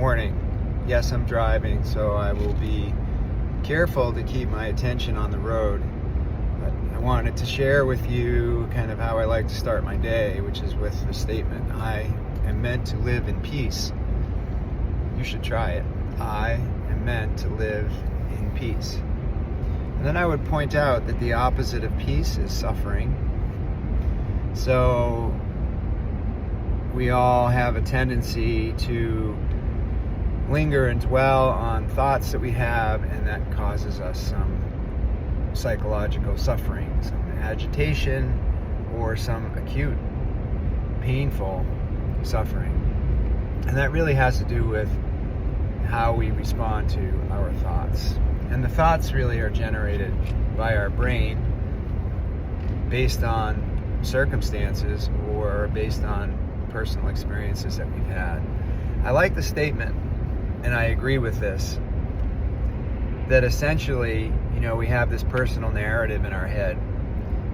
morning. Yes, I'm driving, so I will be careful to keep my attention on the road. But I wanted to share with you kind of how I like to start my day, which is with the statement, I am meant to live in peace. You should try it. I am meant to live in peace. And then I would point out that the opposite of peace is suffering. So we all have a tendency to linger and dwell on thoughts that we have, and that causes us some psychological suffering, some agitation, or some acute, painful suffering. And that really has to do with how we respond to our thoughts. And the thoughts really are generated by our brain based on circumstances or based on personal experiences that we've had. I like the statement, and I agree with this, that essentially, we have this personal narrative in our head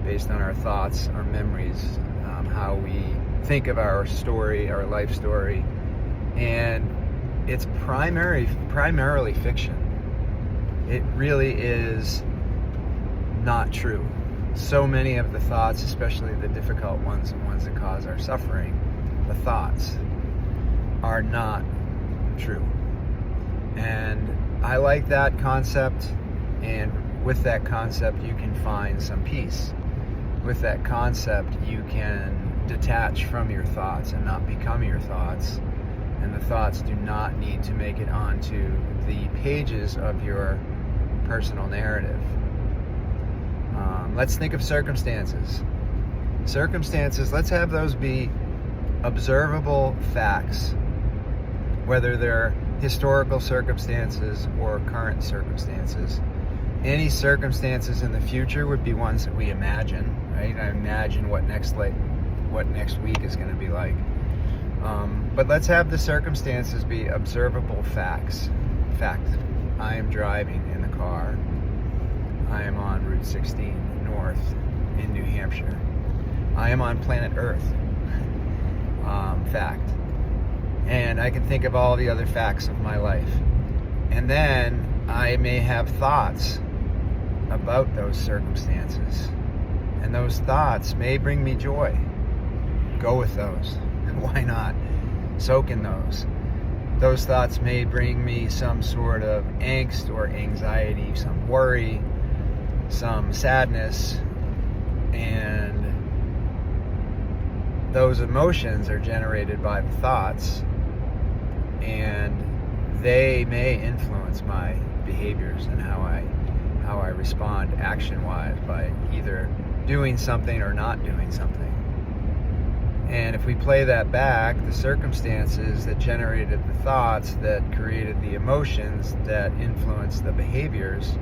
based on our thoughts, our memories, how we think of our story, our life story, and it's primarily fiction. It really is not true. So many of the thoughts, especially the difficult ones, the ones that cause our suffering, the thoughts are not true. And I like that concept, and with that concept you can find some peace. With that concept you can detach from your thoughts and not become your thoughts, and the thoughts do not need to make it onto the pages of your personal narrative. Let's think of circumstances. Let's have those be observable facts, whether they're historical circumstances or current circumstances. Any circumstances in the future would be ones that we imagine, right? I imagine what next week is going to be like. But let's have the circumstances be observable facts. Fact, I am driving in the car. I am on Route 16 north in New Hampshire. I am on planet Earth. Fact. And I can think of all the other facts of my life. And then I may have thoughts about those circumstances. And those thoughts may bring me joy. Go with those. Why not? Soak in those. Those thoughts may bring me some sort of angst or anxiety, some worry, some sadness, and those emotions are generated by the thoughts, and they may influence my behaviors and how I respond action-wise by either doing something or not doing something. And if we play that back, the circumstances that generated the thoughts that created the emotions that influenced the behaviors,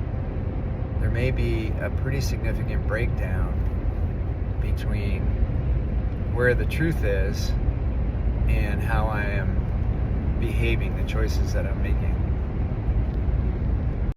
there may be a pretty significant breakdown between where the truth is and how I am behaving, the choices that I'm making.